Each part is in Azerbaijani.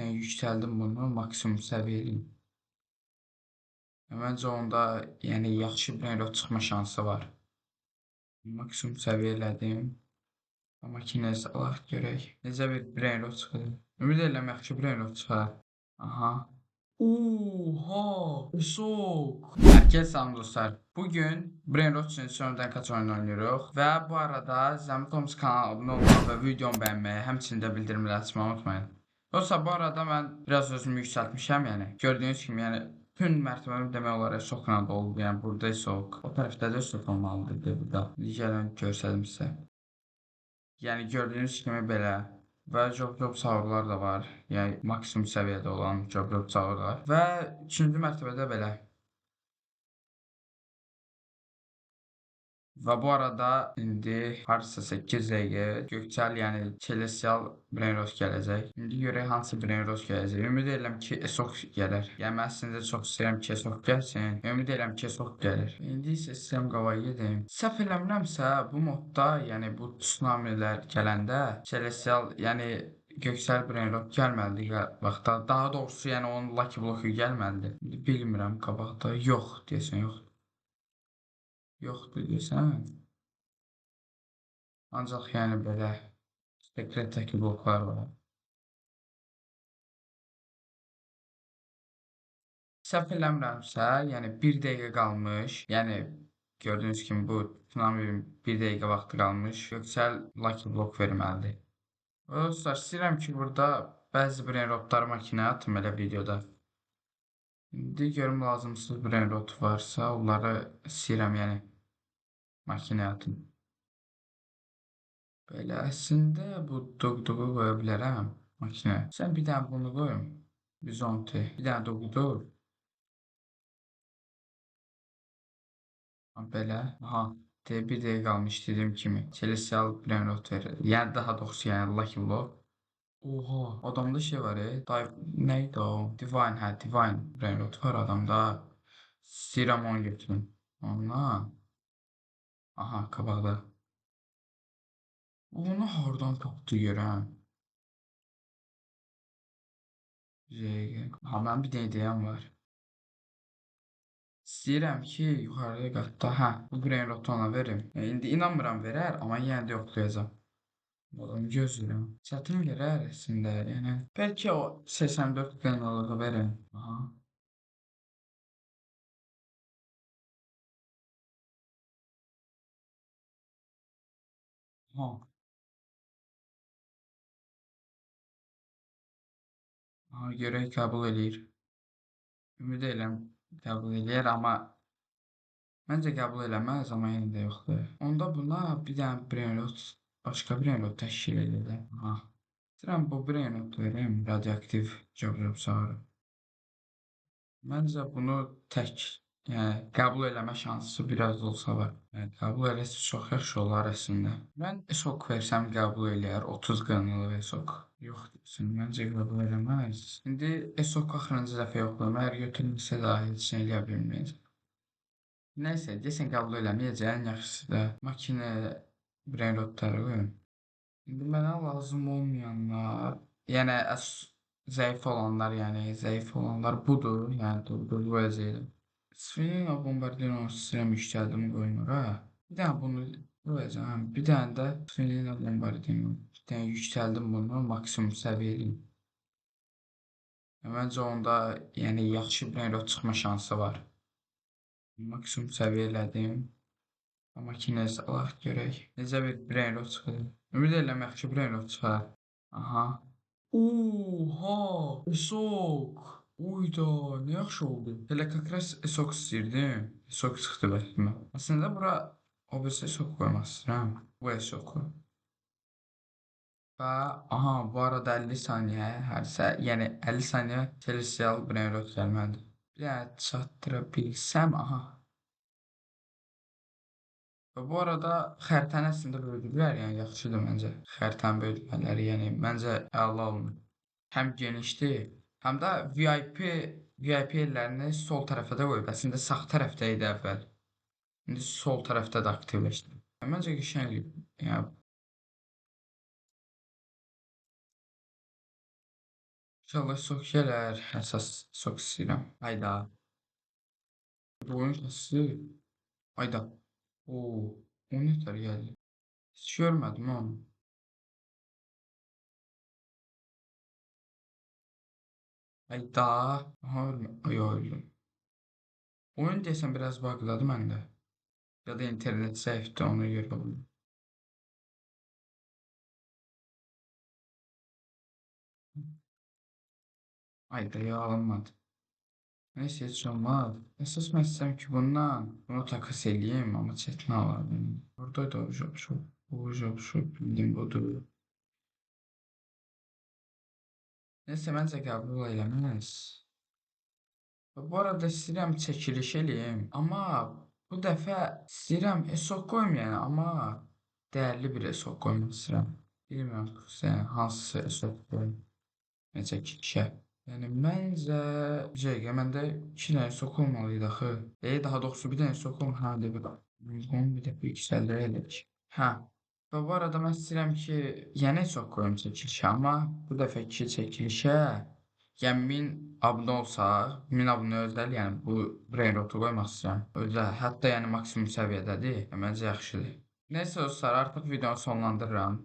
dənə yüksəldim bunu maksimum səviyyəyə. Məncə onda yəni yaxşı brain rot çıxma şansı var. Maksimum səviyyə elədim. Makinəyə salaq görək. Necə bir brain rot çıxır. Ümid edirəm yaxşı brain rot çıxar. Aha. Oha! Şok! Herkese selam dostlar. Bugün Brain Rot için sonradan kaç oyun oynuyoruz. Ve bu arada Zəmi Toms kanalına abone olmayı ve videomu beğenmeyi, həmçinin də bildirimləri açmayı unutmayın. Dostlar bu arada ben biraz özümü yükseltmişəm yəni. Gördüğünüz kimi yəni bütün mərtəbəmi demək olar Esokla oldu. Yəni burada Esok. O tərəfdə də Esok olmalıdır burada. Gəlin göstərim sizə. Yəni gördüyünüz kimi belə. Və job sağırlar da var. Yəni maksimum səviyyədə olan job sağırlar. Və 3-cü mərtəbədə belə. Və bu arada indi hardasa 8 dəqiqə Gökçəl, yəni Celestial Brain Rot gələcək. İndi görək hansı Brain Rot gələcək. Ümid edirəm ki, Esok gələr. Yəni mən sizin də çox istəyirəm ki, Esok gəlsin. Ümid edirəm ki, Esok gəlir. İndi isə sistem qavaya gedim. Səhv eləmirəmsə bu modda, yəni bu tsunamilər gələndə Celestial, yəni Göksel Brain Rot gəlməlidir vaxtda. Daha doğrusu yəni onun Lucky Block'u gəlməlidir. Bilmirəm qabaqda. Yox, deyəsən yox. Yoxdur deyəsən. Ancaq yəni belə sekretdəki bloklar var. Səhv eləmirəmsə, yəni 1 dəqiqə qalmış. Yəni gördüyünüz kimi bu tsunami 1 dəqiqə vaxtı qalmış. Göksel Lucky Block verməlidir. Dostlar, istəyirəm ki, burada bəzi brain rotları makinəyə atım elə videoda. İndi görüm lazımsız brain rot varsa, onları istəyirəm yəni makinəyə atım. Belə əslində bu doqdoğu qoya bilərəm makinəyə. Sən bir dənə bunu qoyum. Bizonti. Bir dənə doqdoğu. Belə. Aha. Bir dəqiqə qalmış dediyim kimi. Celestial Brain Rot verir. Yəni daha doğrusu yəni Lucky Block. Oha. Adamda şey var neydi o? Divine. Hə, Divine Brain Rot var adamda. İstəyirəm onu götürüm. Ondan. Aha, qabaqda. Onu hardan tapdı görəm? Ha, mənim bir dənə ideyam var. İstəyirəm ki, yuxarı qatda, hə, bu brain rotu ona verim. İndi inanmıram verər, amma yenə də yoxlayacağam. Onu gözləyirəm. Çətin verər əslində, yəni. Bəlkə o 84 qınalığı verin. Aha. Aha. Aha, görək qəbul eləyir. Ümid edirəm qəbul eləyər, amma məncə qəbul eləməz, amma yenə də yoxlayır. Onda buna bir dənə brain rot, başqa brain rot təşkil edir. Aha. İstəyirəm bu brain rot verim, radioaktiv job sarı. Məncə bunu tək, yəni qəbul eləmə şansı biraz da olsa var. Yəni qəbul eləsə çox yaxşı olar əslində. Mən Esok versəm qəbul eləyər, 30 qınılı Esok. Yox desin, məncə qəbul eləməz. İndi Esok axırıncı dəfə yoxlayım, əgər götürülsə də heç nə eləyə bilməyəcək. Nəysə, desən qəbul eləməyəcək, ən yaxşısı da makinə brain rotları qoyun. İndi mənə lazım olmayanlar, yəni zəif olanlar, yəni zəif olanlar budur, yəni qoyacaqdım. Sfinina Bombardino sistem yüksəldim qoyunlara. Bir dənə bunu qoyacağam, bir dənə də Sfinina Bombardino. Bir dənə yüksəldim bunu maksimum səviyyəyə. Məncə onda yəni yaxşı brain rot çıxma şansı var. Maksimum səviyyə elədim. Makinəyə salaq görək. Necə bir brain rot çıxır. Ümid edirəm yaxşı brain rot çıxar. Aha. Oha! Esok! Uyda, nə yaxşı oldu. Elə kakras Esok istəyirdim. Esok çıxdı bəxtimə. Aslında bura OBS Esok qoymaq istəyirəm. Bu Esok'u. Və aha, bu arada 50 saniyə hərsə, yəni 50 saniyə Celestial Brain Rot gəlməlidir. Bir dənə çatdıra bilsəm, aha. Və bu arada xəritəni əslində böldülər, yəni yaxşıdır məncə. Xəritəni bölmələri, yəni məncə əla olmur. Həm genişdir, həm də VIP yerlərini sol tərəfə də qoyub. Əslində sağ tərəfdə idi əvvəl. İndi sol tərəfdə də aktivləşdi. Məncə qəşəng, yəni İnşallah sok gələr. Əsas sok istəyirəm. Hayda. Bu oyun kasası. Hayda. Oo. O nətər gəldi? Heç görmədim onu. Hayda. Aha ölmə. Ay öldüm. Oyun desəm biraz bugladı məndə. Ya da internet zəifdir ona görə oldu. Hayda ya alınmadı. Neyse heç olmaz. Əsas mən istəyirəm ki bundan bunu takas eləyim amma çətin alarım. Buradaydı o job shop. Bu job shop bildim budur. Neyse məncə qəbul eləməz. Bu arada istəyirəm çəkiliş eləyim. Amma bu dəfə istəyirəm ESOC qoymayayım amma dəyərli bir ESOC qoymaq istəyirəm. Bilmirəm sən hansı ESOC qoyum. Çəkilişə. Yəni məncə bir dəqiqə məndə 2 dənə ESOC olmalı idi axı. Daha doğrusu bir dənə ESOC olmalı. Hə də bunu bir dəfə yüksəldirək. Hə. Və bu arada mən istəyirəm ki, yenə çox qoyum çəkilişə, amma bu dəfəki çəkilişə yəni 1000 abunə olsaq, 1000 abunə özəl, yəni bu brain rotu qoymaq istəyirəm. Özəl, hətta yəni maksimum səviyyədədir. Məncə yaxşıdır. Nəysə dostlar, artıq videonu sonlandırıram.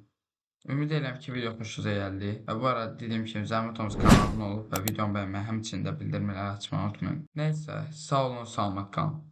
Ümid edirəm ki, video xoşunuza gəldi. Və bu arada dediyim kimi Zəhmət Tomuz kanalına olub və videomu bəyənməyi, həmçinin də bildirimləri açmayı unutmayın. Nəysə, sağ olun, salamat qalın.